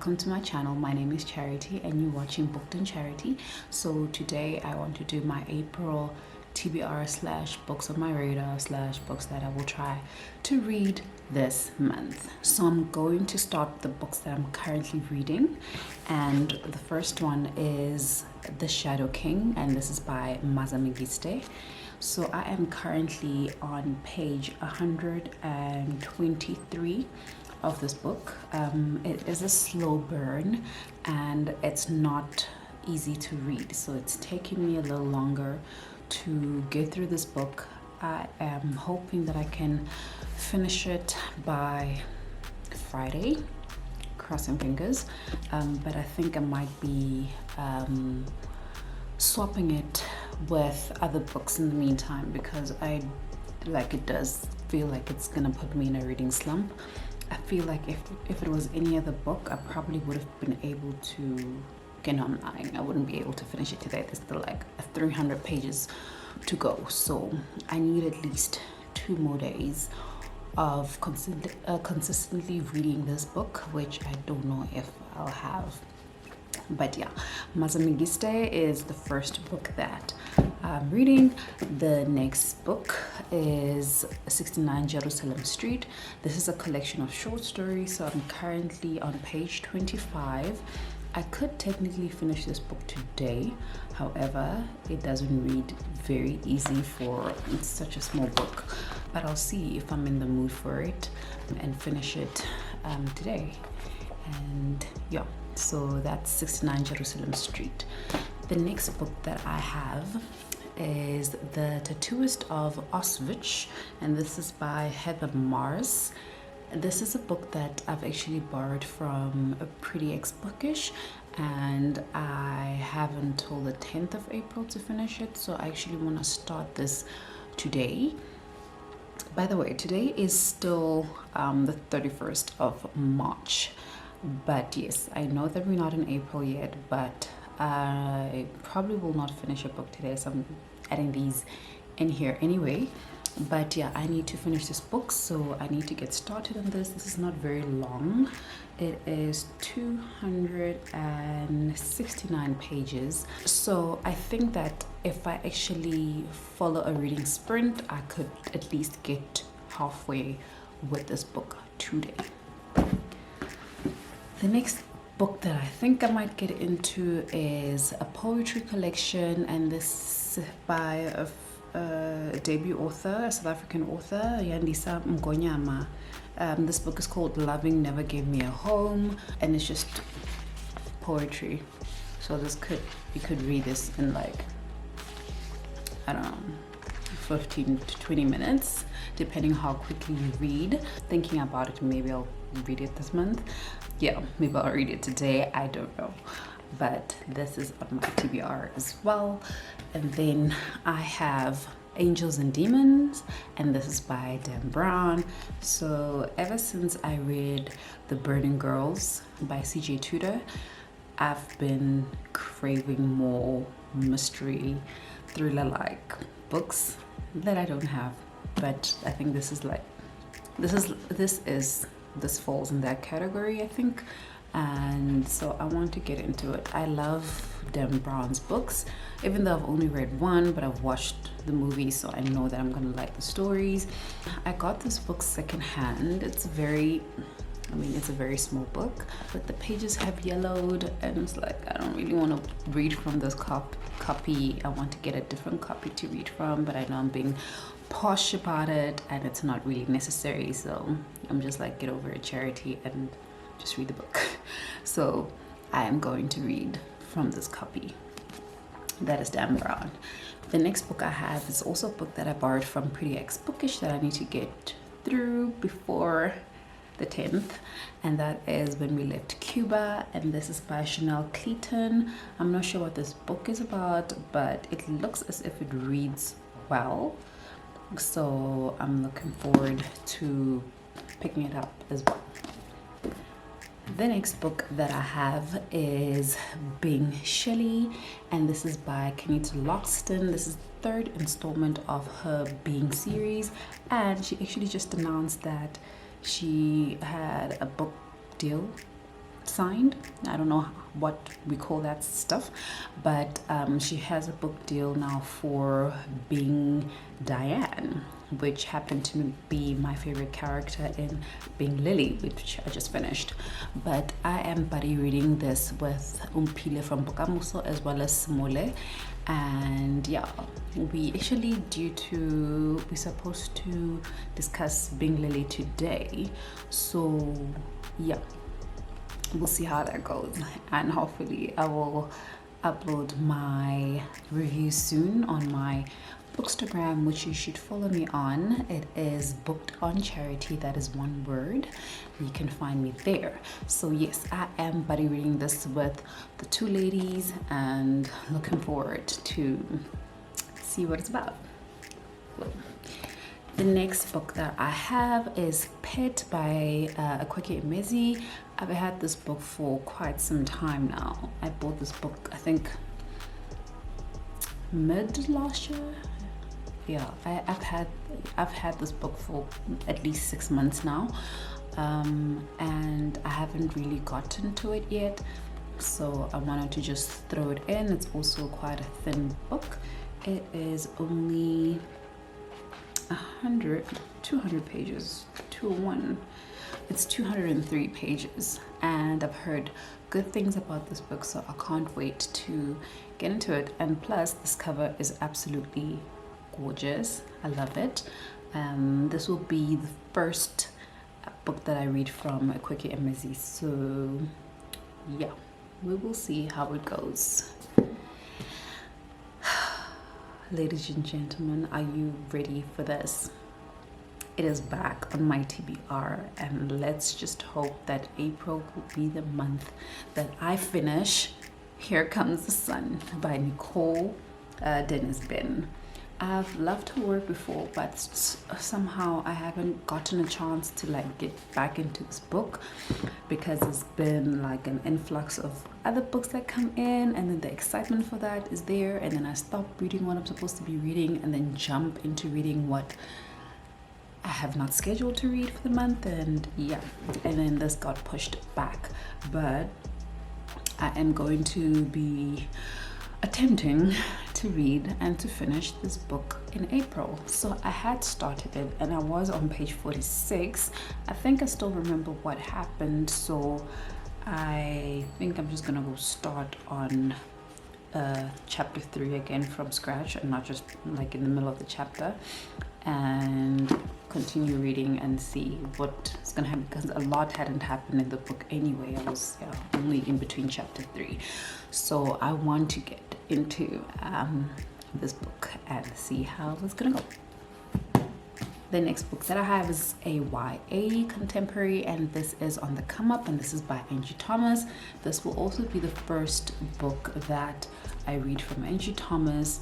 welcome to my channel. My name is Charity and you're watching Booked on Charity. So today I want to do my April TBR slash books on my radar slash books that I will try to read this month. So I'm going to start the books that I'm currently reading, and the first one is The Shadow King, and this is by Mazamigiste. So I am currently on page 123 of this book. It is a slow burn and it's not easy to read, so it's taking me a little longer to get through this book. I am hoping that I can finish it by Friday, crossing fingers, but I think I might be swapping it with other books in the meantime, because it does feel like it's gonna put me in a reading slump. I feel like if it was any other book, I probably would have been able to, no, I'm lying, I wouldn't be able to finish it today. There's still like 300 pages to go, so I need at least 2 more days of consistently reading this book, which I don't know if I'll have. But yeah, Mazamigiste is the first book that I'm reading. The next book is 69 Jerusalem Street. This is a collection of short stories, so I'm currently on page 25. I could technically finish this book today, however, it doesn't read very easy for such a small book, but I'll see if I'm in the mood for it and finish it today. And yeah, so that's 69 Jerusalem Street. The next book that I have is The Tattooist of Oswitch, and this is by Heather Mars. This is a book that I've actually borrowed from a Pretty Ex Bookish, and I have until the 10th of April to finish it, so I actually want to start this today. By the way, today is still the 31st of March, but yes, I know that we're not in April yet, but I probably will not finish a book today, so I'm adding these in here anyway. But yeah, I need to finish this book, so I need to get started on this. This is not very long. It is 269 pages. So I think that if I actually follow a reading sprint, I could at least get halfway with this book today. The next book that I think I might get into is a poetry collection, and this is by a debut author, a South African author, Yandisa Mgonyama. This book is called Loving Never Gave Me a Home, and it's just poetry. So you could read this in like, I don't know, 15 to 20 minutes, depending how quickly you read. Thinking about it, maybe I'll read it this month. Yeah, maybe I'll read it today, I don't know. But this is on my TBR as well. And then I have Angels and Demons, and this is by Dan Brown. So ever since I read The Burning Girls by CJ Tudor, I've been craving more mystery thriller-like books that I don't have. But I think this falls in that category, I think. And so I want to get into it. I love Dan Brown's books, even though I've only read one, but I've watched the movie, so I know that I'm gonna like the stories. I got this book secondhand. It's a very small book, but the pages have yellowed, and it's like, I don't really want to read from this copy. I want to get a different copy to read from, but I know I'm being posh about it, and it's not really necessary, so I'm just like, get over it, Charity, and just read the book. So I am going to read from this copy. That is Dan Brown. The next book I have is also a book that I borrowed from Pretty Ex Bookish that I need to get through before the 10th, and that is When We Left Cuba, and this is by Chanel Clayton. I'm not sure what this book is about, but it looks as if it reads well, so I'm looking forward to picking it up as well. The next book that I have is Being Shelley, and this is by Kenita Loxton. This is the 3rd installment of her Being series, and she actually just announced that she had a book deal signed. I don't know what we call that stuff, but she has a book deal now for Being Diane, which happened to be my favorite character in Being Lily, which I just finished. But I am buddy reading this with Umpile from Bokamuso as well as Smole. And yeah, we're supposed to discuss Being Lily today. So yeah, we'll see how that goes, and hopefully I will upload my review soon on my Bookstagram, which you should follow me on. It is BookedonCharity, that is one word. You can find me there. So yes, I am buddy reading this with the two ladies and looking forward to see what it's about. The next book that I have is Pet by Akweke Emezi. I've had this book for quite some time now. I bought this book, I think, mid last year. Yeah, I've had this book for at least 6 months now, and I haven't really gotten to it yet. So I wanted to just throw it in. It's also quite a thin book. It is only 200 pages, 201. It's 203 pages, and I've heard good things about this book, so I can't wait to get into it. And plus, this cover is absolutely gorgeous. I love it. This will be the first book that I read from Akweke Emezi, so yeah, we will see how it goes. Ladies and gentlemen, are you ready for this? It is back on my TBR, and let's just hope that April will be the month that I finish Here Comes the Sun by Nicole Dennis Ben. I've loved her work before, but somehow I haven't gotten a chance to like get back into this book because there's been like an influx of other books that come in, and then the excitement for that is there, and then I stop reading what I'm supposed to be reading and then jump into reading what I have not scheduled to read for the month, and yeah, and then this got pushed back. But I am going to be attempting to read and to finish this book in April. So I had started it and I was on page 46. I think I still remember what happened, so I think I'm just gonna go start on chapter 3 again from scratch, and not just like in the middle of the chapter, and continue reading and see what's gonna happen, because a lot hadn't happened in the book anyway. I was only in between chapter 3, so I want to get into this book and see how it's gonna go. The next book that I have is a YA contemporary, and this is On the Come Up, and this is by Angie Thomas. This will also be the first book that I read from Angie Thomas,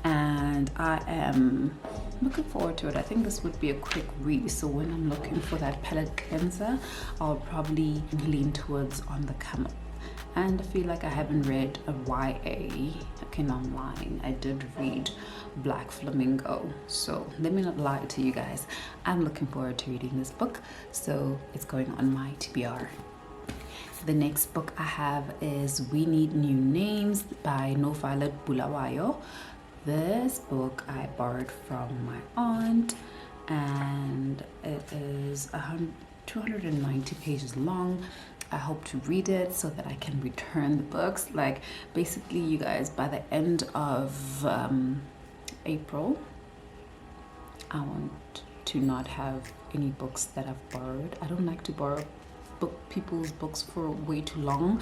and I am looking forward to it. I think this would be a quick read, so when I'm looking for that palette cleanser, I'll probably lean towards On the Come Up. And I feel like I haven't read a YA. Okay, no, I'm lying. I did read Black Flamingo. So let me not lie to you guys. I'm looking forward to reading this book, so it's going on my TBR. The next book I have is We Need New Names by No Violet Bulawayo. This book I borrowed from my aunt, and it is 290 pages long. I hope to read it so that I can return the books. Like, basically, you guys, by the end of April, I want to not have any books that I've borrowed. I don't like to borrow people's books for way too long.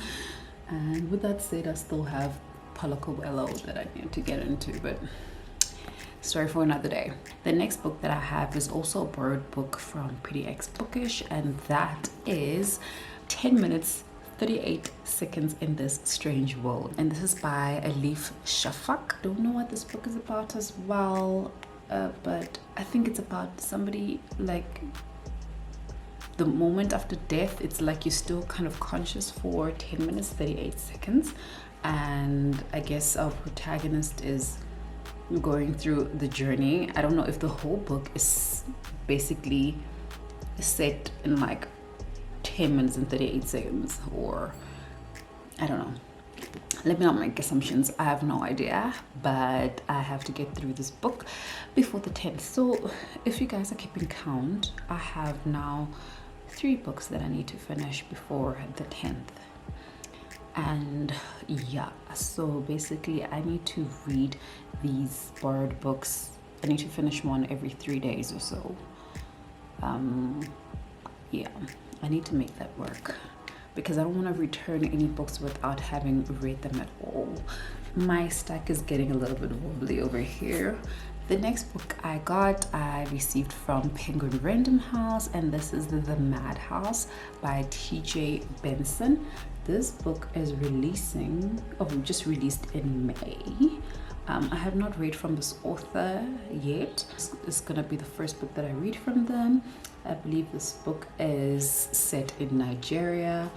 And with that said, I still have Palakowello that I need to get into, but story for another day. The next book that I have is also a borrowed book from Pretty X Bookish, and that is 10 minutes 38 seconds in this strange world, and this is by Alif Shafak. Don't know what this book is about as well, but I think it's about somebody, like the moment after death. It's like you're still kind of conscious for 10 minutes 38 seconds, and I guess our protagonist is going through the journey. I don't know if the whole book is basically set in like 10 minutes and 38 seconds, or I don't know. Let me not make assumptions. I have no idea, but I have to get through this book before the 10th. So if you guys are keeping count, I have now 3 books that I need to finish before the 10th. And yeah, so basically I need to read these borrowed books. I need to finish one every 3 days or so. Yeah, I need to make that work, because I don't want to return any books without having read them at all. My stack is getting a little bit wobbly over here. The next book I received from Penguin Random House, and this is The Madhouse by Tj Benson. This book is just released in May. I have not read from this author yet. It's gonna be the first book that I read from them. I believe this book is set in Nigeria.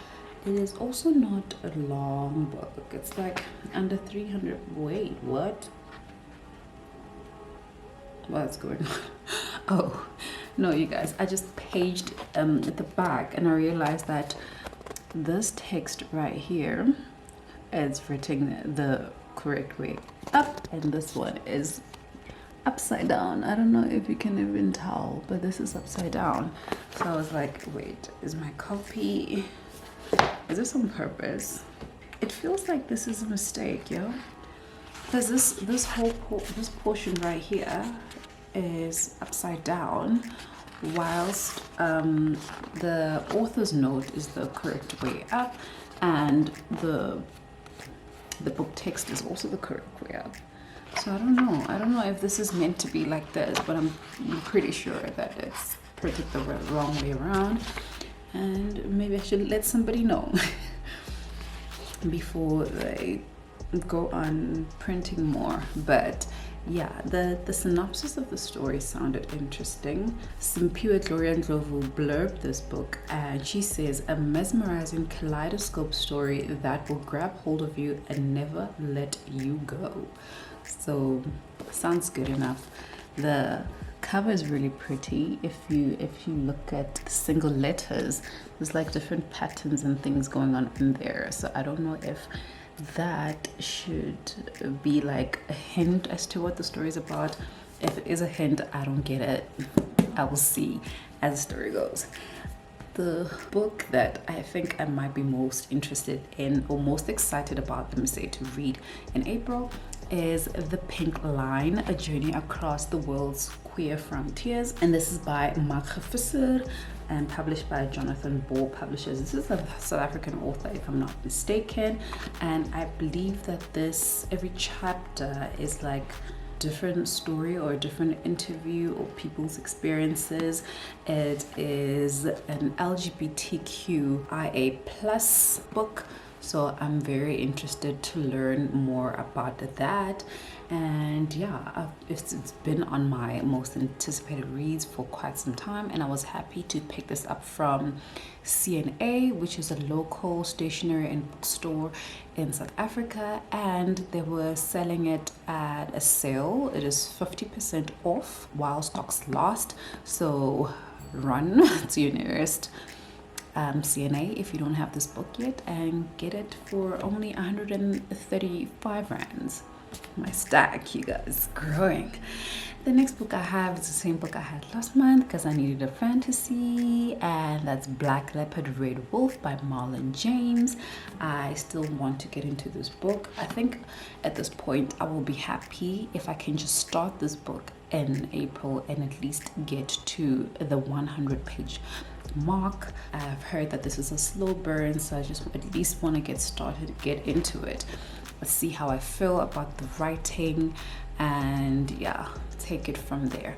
It is also not a long book. It's like under 300. Wait, what? What's going on? Oh, no, you guys. I just paged at the back and I realized that this text right here is written the correct way up, and this one is upside down. I don't know if you can even tell, but this is upside down. So I was like, wait, is my copy, is this on purpose? It feels like this is a mistake, yo, because this portion right here is upside down, whilst the author's note is the correct way up, and the book text is also the correct way up. So I don't know if this is meant to be like this, but I'm pretty sure that it's printed the wrong way around, and maybe I should let somebody know before they go on printing more. But yeah, the synopsis of the story sounded interesting. Simpiwe Gloria Ndlovu blurbed this book, and she says, a mesmerizing kaleidoscope story that will grab hold of you and never let you go. So sounds good enough. The cover is really pretty. If you look at the single letters, there's like different patterns and things going on in there. So I don't know if that should be like a hint as to what the story is about. If it is a hint, I don't get it. I will see as the story goes. The book that I think I might be most interested in, or most excited about, let me say, to read in April is The Pink Line, A Journey Across the World's Queer Frontiers. And this is by Marlon and published by Jonathan Ball Publishers. This is a South African author, if I'm not mistaken. And I believe that every chapter is like different story or a different interview or people's experiences. It is an LGBTQIA plus book, so I'm very interested to learn more about that. And yeah, it's been on my most anticipated reads for quite some time, and I was happy to pick this up from CNA, which is a local stationery and bookstore in South Africa, and they were selling it at a sale. It is 50% off while stocks last, so run to your nearest CNA if you don't have this book yet and get it for only 135 rands. My stack, you guys, growing. The next book I have is the same book I had last month because I needed a fantasy, and that's Black Leopard Red Wolf by Marlon James. I still want to get into this book. I think at this point I will be happy if I can just start this book in April and at least get to the 100-page mark. I've heard that this is a slow burn, so I just at least want to get started, get into it. Let's see how I feel about the writing, and yeah, take it from there.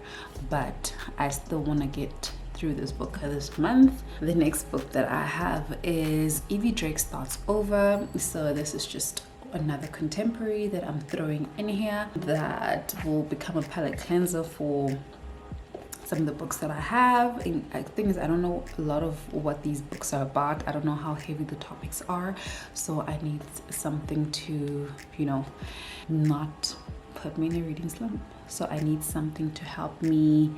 But I still want to get through this book this month. The next book that I have is Evie Drake Starts Over. So this is just another contemporary that I'm throwing in here that will become a palette cleanser for some of the books that I have. And I think I don't know a lot of what these books are about. I don't know how heavy the topics are, so I need something to, you know, not put me in a reading slump. So I need something to help me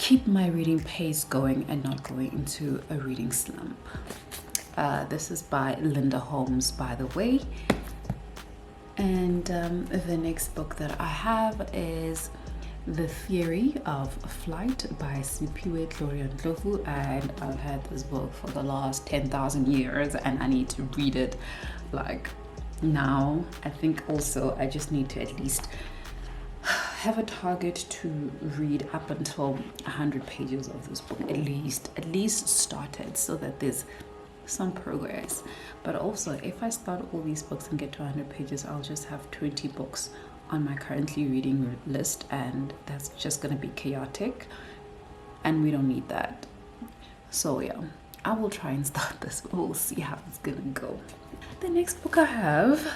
keep my reading pace going and not going into a reading slump. This is by Linda Holmes, by the way. And the next book that I have is The Theory of Flight by Sipiwe Tlorian-Ndlovu, and I've had this book for the last 10,000 years and I need to read it like now. I think also I just need to at least have a target to read up until 100 pages of this book, at least start it, so that there's some progress. But also, if I start all these books and get to 100 pages, I'll just have 20 books on my currently reading list, and that's just gonna be chaotic, and we don't need that. So yeah, I will try and start this. We'll see how it's gonna go. The next book I have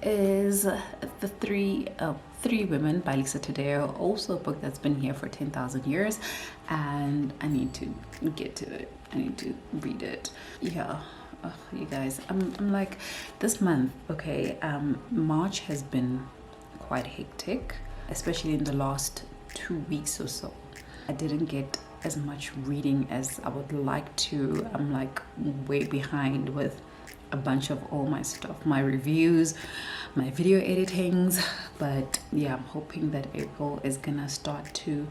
is The Three Women by Lisa Tadeo, also a book that's been here for 10,000 years, and I need to get to it. I need to read it. Yeah, you guys, I'm like, this month, okay, March has been quite hectic, especially in the last 2 weeks or so. I didn't get as much reading as I would like to. I'm like way behind with a bunch of all my stuff, my reviews, my video editings, but yeah, I'm hoping that April is gonna start to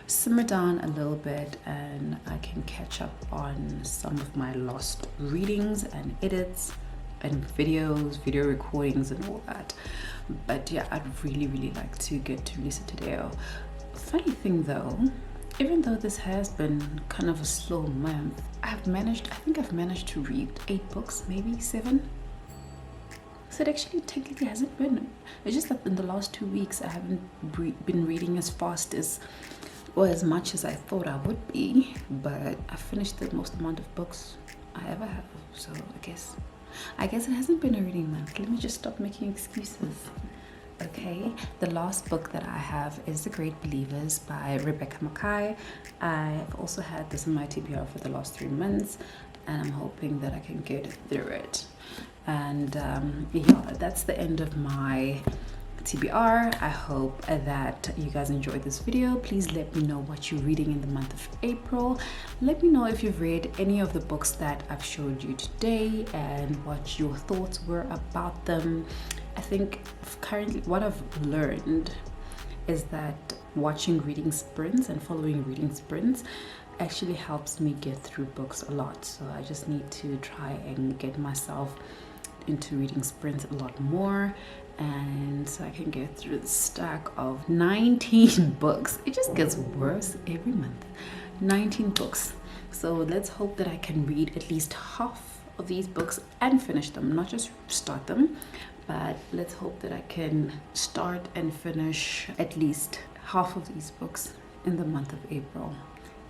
simmer down a little bit and I can catch up on some of my lost readings and edits and videos, video recordings and all that. But yeah, I'd really like to get to Lisa Tadeo. Funny thing though, even though this has been kind of a slow month, I think I've managed to read 8 books, maybe 7. So it actually technically hasn't been. It's just that in the last 2 weeks I haven't been reading as fast as or as much as I thought I would be, but I finished the most amount of books I ever have. So I guess it hasn't been a reading month. Let me just stop making excuses. Okay, the last book that I have is The Great Believers by Rebecca Mackay. I've also had this in my TBR for the last 3 months, and I'm hoping that I can get through it. And yeah, that's the end of my TBR. I hope that you guys enjoyed this video. Please let me know what you're reading in the month of April. Let me know if you've read any of the books that I've showed you today and what your thoughts were about them. I think currently what I've learned is that watching reading sprints and following reading sprints actually helps me get through books a lot. So I just need to try and get myself into reading sprints a lot more, and so I can get through the stack of 19 books. It just gets worse every month. 19 books. So let's hope that I can read at least half of these books and finish them, not just start them, but let's hope that I can start and finish at least half of these books in the month of April.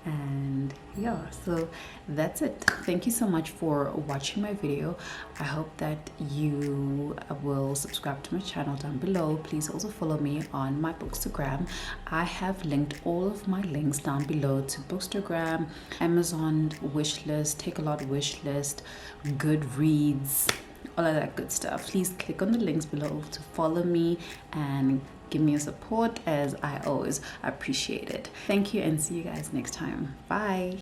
And yeah, so that's it. Thank you so much for watching my video. I hope that you will subscribe to my channel down below. Please also follow me on my Bookstagram. I have linked all of my links down below to Bookstagram, Amazon wishlist, Takealot Wishlist, Goodreads, all of that good stuff. Please click on the links below to follow me and give me your support, as I always appreciate it. Thank you and see you guys next time. Bye.